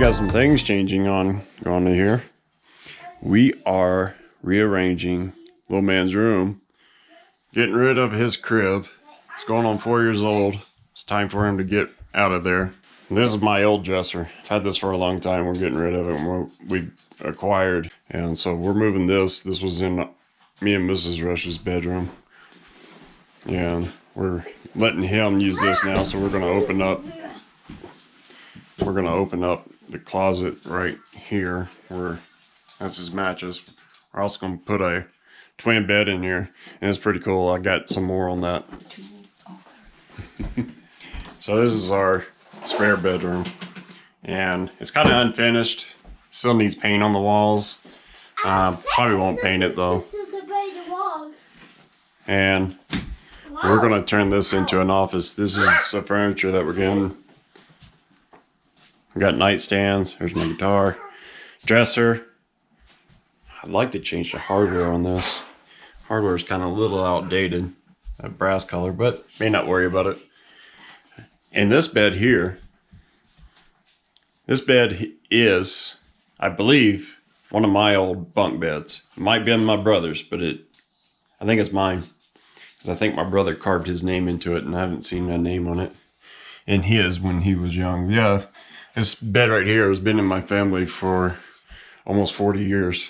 got some things changing on going to here. We are rearranging Lil Man's room, getting rid of his crib. It's going on 4 years old. It's time for him to get out of there. This is my old dresser. I've had this for a long time. We're getting rid of it. We've acquired, and so we're moving this. This was in me and Mrs. Rush's bedroom, and we're letting him use this now. So we're going to open up. We're going to open up the closet right here where that's his mattress. We're also going to put a twin bed in here, and it's pretty cool. I got some more on that. So this is our spare bedroom, and it's kind of unfinished. Still needs paint on the walls. Probably won't paint it though. And we're going to turn this into an office. This is the furniture that we're getting. We got nightstands. There's my guitar, dresser. I'd like to change the hardware on this. Hardware is kind of a little outdated, a brass color, but may not worry about it. And this bed here, this bed is, I believe, one of my old bunk beds. It might be in my brother's, but I think it's mine, because I think my brother carved his name into it, and I haven't seen a name on it. And his when he was young. Yeah, this bed right here has been in my family for almost 40 years.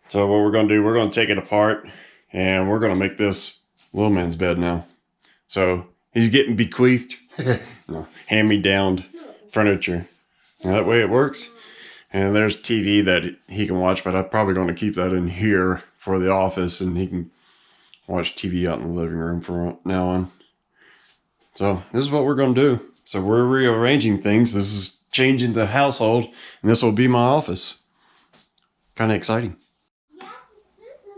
So what we're going to do, we're going to take it apart, and we're going to make this Lil Man's bed now. So he's getting bequeathed, hand-me-down furniture. And that way it works. And there's TV that he can watch, but I'm probably going to keep that in here for the office, and he can watch TV out in the living room from now on. So this is what we're going to do. So we're rearranging things. This is changing the household, and this will be my office. Kind of exciting.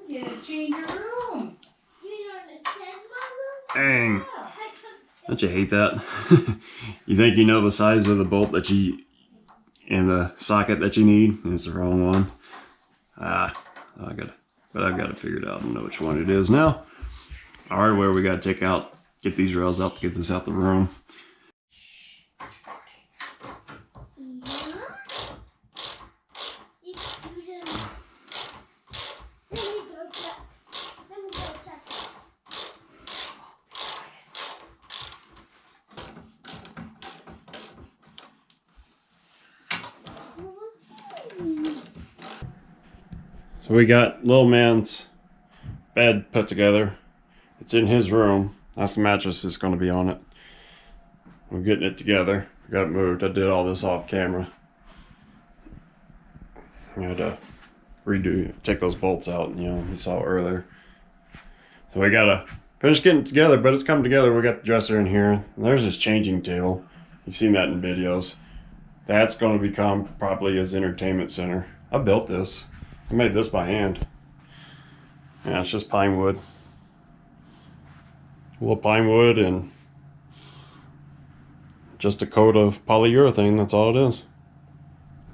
Yeah, change your room. Dang. Don't you hate that? You think you know the size of the bolt that you, and the socket that you need, and it's the wrong one. I've got to figure it out and know which one it is now. Our hardware we got to take out, get these rails out to get this out the room. So we got Lil Man's bed put together. It's in his room. That's the mattress that's going to be on it. We're getting it together. We got it moved. I did all this off camera. I had to take those bolts out, you saw earlier. So we got to finish getting it together, but it's coming together. We got the dresser in here. And there's this changing table. You've seen that in videos. That's going to become probably his entertainment center. I built this. I made this by hand. Yeah, it's just pine wood. A little pine wood and just a coat of polyurethane. That's all it is.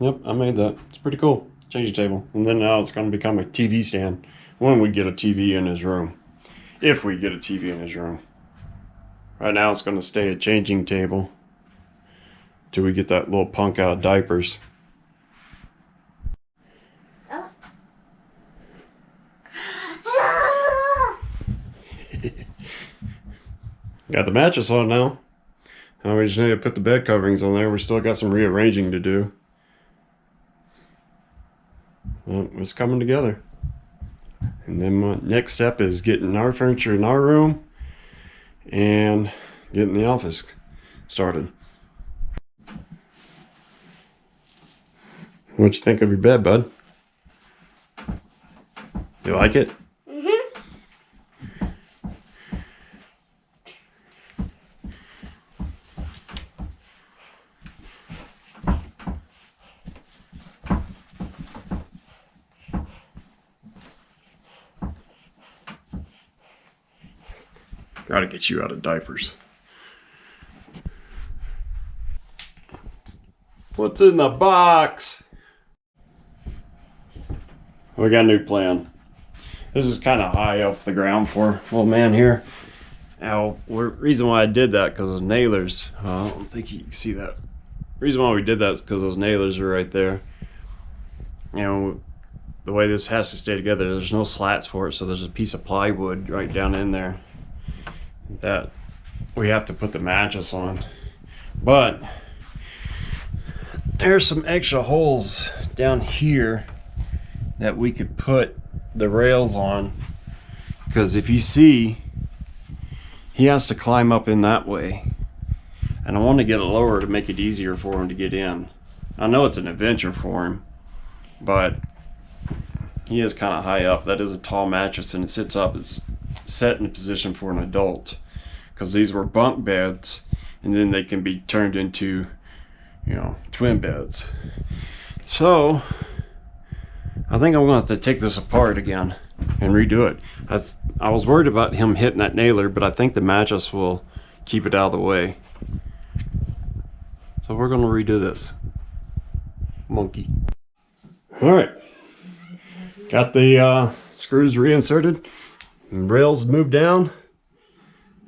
Yep, I made that. It's pretty cool. Change the table. And then now it's going to become a TV stand when we get a TV in his room. If we get a TV in his room. Right now it's going to stay a changing table till we get that little punk out of diapers. Got the mattress on now. Now we just need to put the bed coverings on there. We still got some rearranging to do. Well, it's coming together. And then my next step is getting our furniture in our room and getting the office started. What you think of your bed, bud? You like it? Gotta get you out of diapers. What's in the box? We got a new plan. This is kind of high off the ground for Lil Man here. Now, reason why I did that because of nailers. I don't think you can see that reason why we did that is because those nailers are right there. You know, the way this has to stay together, there's no slats for it, so there's a piece of plywood right down in there that we have to put the mattress on. But there's some extra holes down here that we could put the rails on, because if you see, he has to climb up in that way, and I want to get it lower to make it easier for him to get in. I know it's an adventure for him, but he is kind of high up. That is a tall mattress, and it sits up. It's set in a position for an adult, because these were bunk beds, and then they can be turned into, you know, twin beds. So I think I'm going to have to take this apart again and redo it. I was worried about him hitting that nailer, but I think the mattress will keep it out of the way. So we're going to redo this. Monkey. All right. Got the screws reinserted, and rails moved down,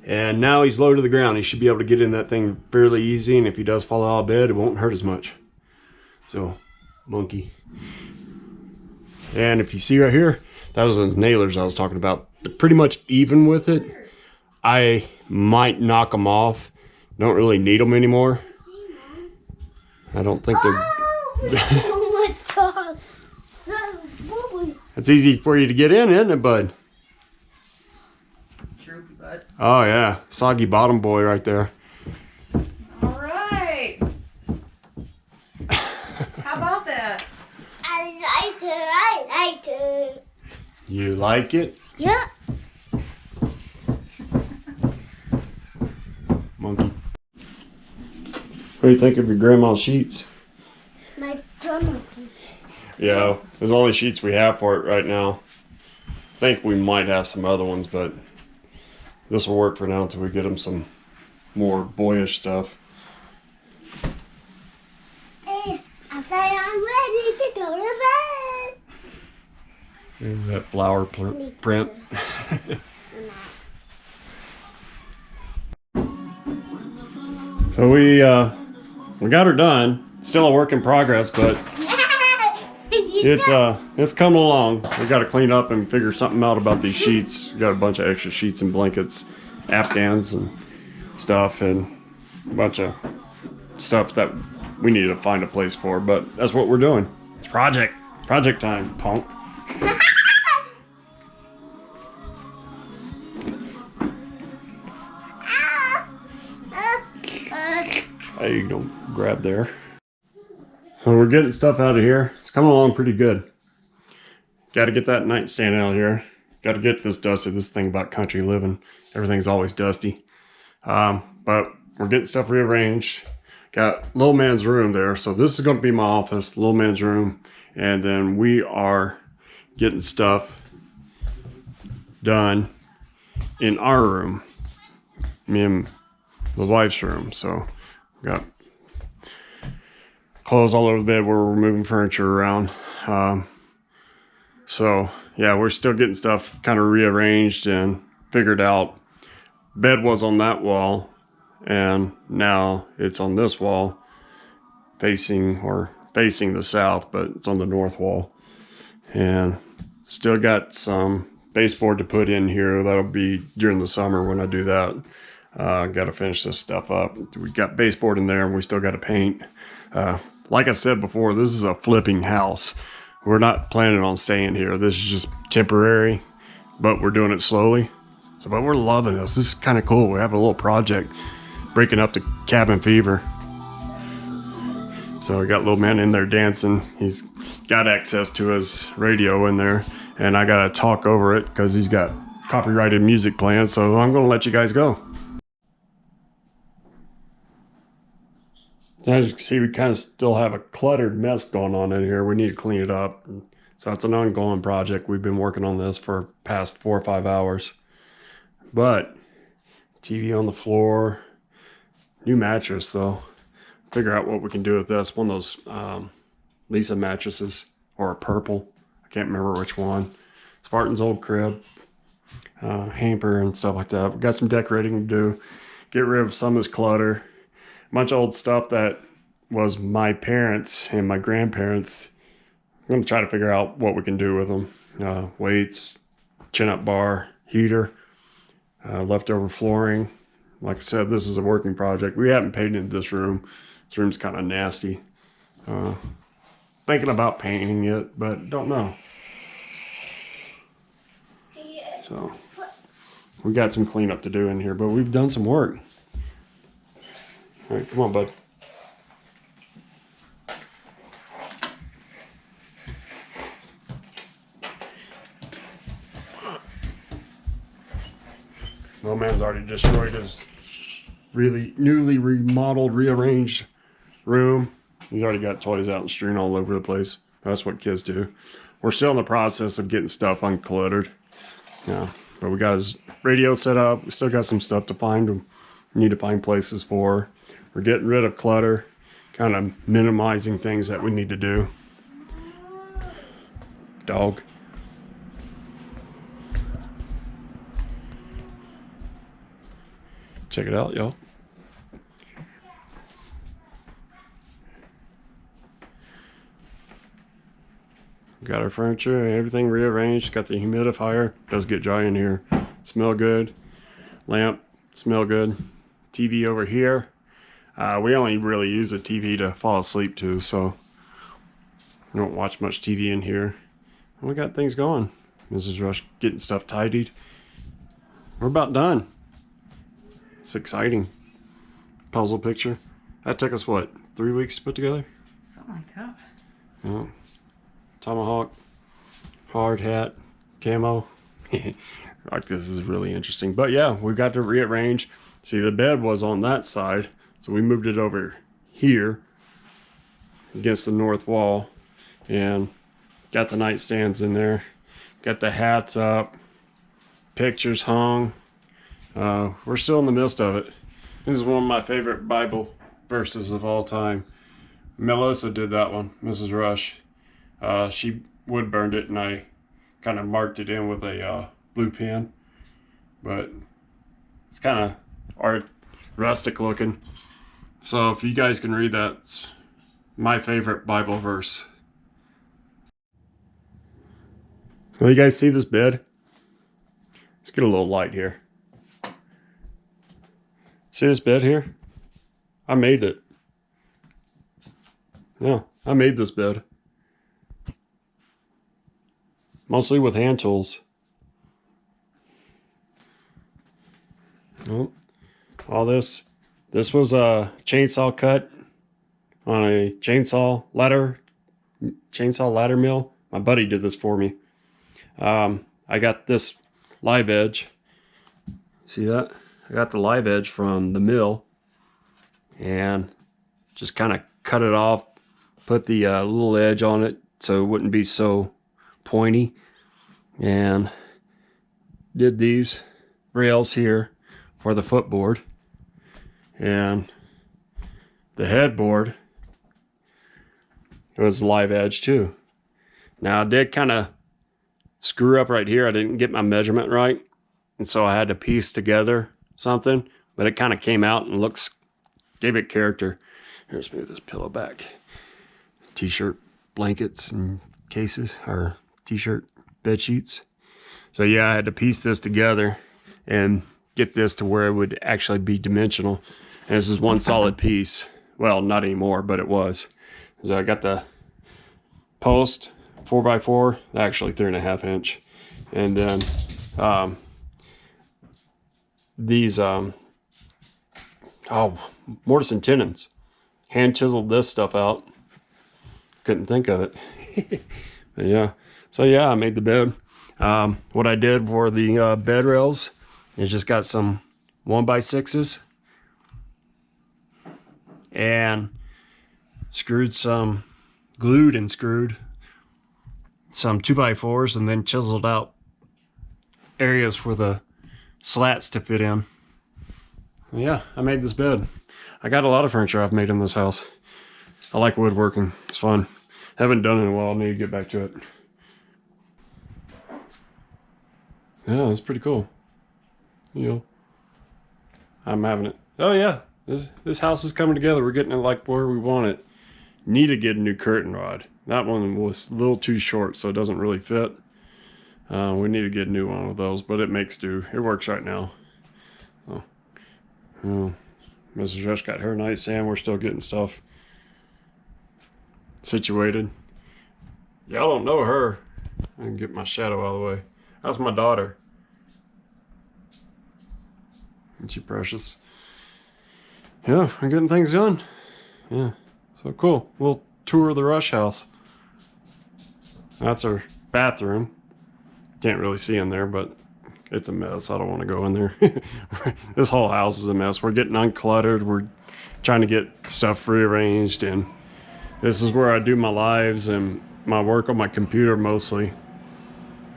and now he's low to the ground. He should be able to get in that thing fairly easy, and if he does fall out of bed, it won't hurt as much. So, monkey. And if you see right here, that was the nailers I was talking about. They're pretty much even with it. I might knock them off. Don't really need them anymore. I don't think they're... Oh my God. It's easy for you to get in, isn't it, bud? Droopy butt. Oh, yeah. Soggy bottom boy right there. All right. How about that? I like it. You like it? Yeah. Monkey. What do you think of your grandma's sheets? My drummer's. Yeah, there's only sheets we have for it right now. I think we might have some other ones, but this will work for now until we get them some more boyish stuff. Hey, I say I'm ready to go to bed. There's that flower print. So we got her done. Still a work in progress, but it's coming along. We got to clean up and figure something out about these sheets. We got a bunch of extra sheets and blankets, Afghans and stuff, and a bunch of stuff that we need to find a place for. But that's what we're doing. It's project time, punk. Hey, you don't grab there. So we're getting stuff out of here. It's coming along pretty good. Got to get that nightstand out here. Got to get this dusted. This thing about country living. Everything's always dusty. But we're getting stuff rearranged. Got Lil Man's room there. So this is going to be my office, Lil Man's room. And then we are getting stuff done in our room. Me and the wife's room. So got clothes all over the bed where we're moving furniture around. So yeah, we're still getting stuff kind of rearranged and figured out. Bed was on that wall, and now it's on this wall, facing the south, but it's on the north wall. And still got some baseboard to put in here. That'll be during the summer when I do that. Got to finish this stuff up. We got baseboard in there, and we still got to paint. Like I said before, this is a flipping house. We're not planning on staying here. This is just temporary, but we're doing it slowly. So, but we're loving this. This is kind of cool. We have a little project breaking up the cabin fever. So we got Lil Man in there dancing. He's got access to his radio in there, and I got to talk over it because he's got copyrighted music playing. So I'm going to let you guys go. As you can see, we kind of still have a cluttered mess going on in here. We need to clean it up. So it's an ongoing project. We've been working on this for past 4 or 5 hours. But TV on the floor, new mattress though. Figure out what we can do with this. One of those Lisa mattresses, or a purple. I can't remember which one. Spartin's old crib, hamper and stuff like that. We got some decorating to do. Get rid of some of this clutter. Bunch of old stuff that was my parents and my grandparents. I'm going to try to figure out what we can do with them. Weights, chin-up bar, heater, leftover flooring. Like I said, this is a working project. We haven't painted this room. This room's kind of nasty. Thinking about painting it, but don't know. So we got some cleanup to do in here, but we've done some work. All right, come on, bud. Lil Man's already destroyed his really newly remodeled, rearranged room. He's already got toys out and strewn all over the place. That's what kids do. We're still in the process of getting stuff uncluttered. Yeah, but we got his radio set up. We still got some stuff to find. We need to find places for. We're getting rid of clutter, kind of minimizing things that we need to do. Dog. Check it out, y'all. Got our furniture, everything rearranged. Got the humidifier. Does get dry in here. Smell good. Lamp, smell good. TV over here. We only really use the TV to fall asleep to, so we don't watch much TV in here. And we got things going. Mrs. Rush getting stuff tidied. We're about done. It's exciting. Puzzle picture. That took us, what, 3 weeks to put together? Something like that. Yeah. Tomahawk, hard hat, camo. Like, this is really interesting. But yeah, we got to rearrange. See, the bed was on that side, so we moved it over here against the north wall and got the nightstands in there. Got the hats up, pictures hung. We're still in the midst of it. This is one of my favorite Bible verses of all time. Melissa did that one, Mrs. Rush. She wood burned it, and I kind of marked it in with a blue pen. But it's kind of art, rustic looking. So if you guys can read that, it's my favorite Bible verse. Well, you guys see this bed? Let's get a little light here. See this bed here? I made it. Yeah, I made this bed. Mostly with hand tools. Oh, all this was a chainsaw cut on a chainsaw ladder mill. My buddy did this for me. I got this live edge. See that? I got the live edge from the mill and just kind of cut it off, put the little edge on it so it wouldn't be so pointy, and did these rails here for the footboard, and the headboard, it was live edge too. Now I did kind of screw up right here. I didn't get my measurement right, and so I had to piece together something, but it kind of came out and gave it character. Here's move this pillow back. T-shirt blankets and cases, or t-shirt bed sheets. So yeah, I had to piece this together and get this to where it would actually be dimensional. And this is one solid piece. Well, not anymore, but it was. So I got the post 4x4, actually 3.5 inch, and then these mortise and tenons. Hand chiseled this stuff out. Couldn't think of it. But yeah, so yeah, I made the bed. What I did for the bed rails is just got some 1x6s and glued and screwed some 2x4s, and then chiseled out areas for the slats to fit in. Yeah, I made this bed. I got a lot of furniture I've made in this house. I like woodworking. It's fun. Haven't done it in a while. I need to get back to it. Yeah, it's pretty cool. You know, I'm having it. Oh yeah, This house is coming together. We're getting it like where we want it. Need to get a new curtain rod. That one was a little too short, so it doesn't really fit. We need to get a new one of those, but it makes do. It works right now. So, Mrs. Rush got her nightstand. We're still getting stuff situated. Y'all don't know her. I can get my shadow out of the way. That's my daughter. Isn't she precious? Yeah, we're getting things done. Yeah, so cool. We'll tour of the Rush house. That's our bathroom. Can't really see in there, but it's a mess. I don't want to go in there. This whole house is a mess. We're getting uncluttered. We're trying to get stuff rearranged, and this is where I do my lives and my work on my computer mostly.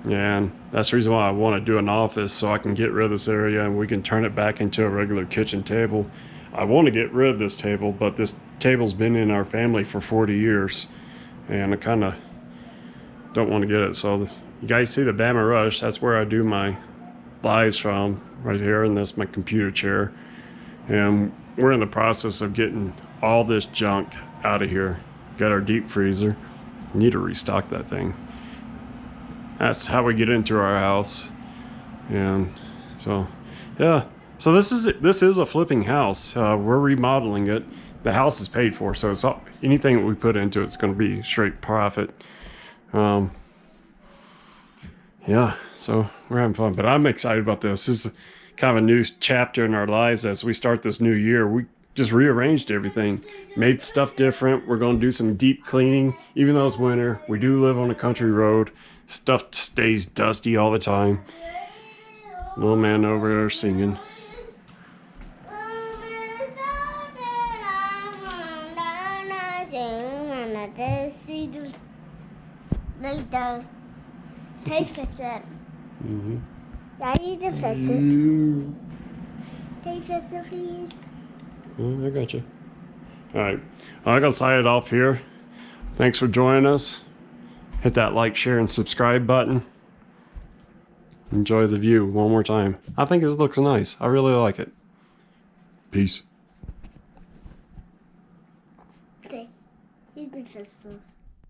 And that's the reason why I want to do an office, so I can get rid of this area and we can turn it back into a regular kitchen table. I want to get rid of this table, but this table's been in our family for 40 years, and I kind of don't want to get it. So you guys see the Bama Rush, that's where I do my lives from, right here, and that's my computer chair. And we're in the process of getting all this junk out of here. Got our deep freezer. Need to restock that thing. That's how we get into our house. And so, yeah. So this is a flipping house. We're remodeling it. The house is paid for, so it's all, anything that we put into it's going to be straight profit. Yeah, so we're having fun. But I'm excited about this. This is kind of a new chapter in our lives as we start this new year. We just rearranged everything, made stuff different. We're going to do some deep cleaning. Even though it's winter, we do live on a country road. Stuff stays dusty all the time. Little man over there singing. Later. Hey, fix it. Mm-hmm. Daddy, to fix it. Hey, fix it, please. I got you. All right. I'm going to sign it off here. Thanks for joining us. Hit that like, share, and subscribe button. Enjoy the view one more time. I think this looks nice. I really like it. Peace. Okay. You can fix this.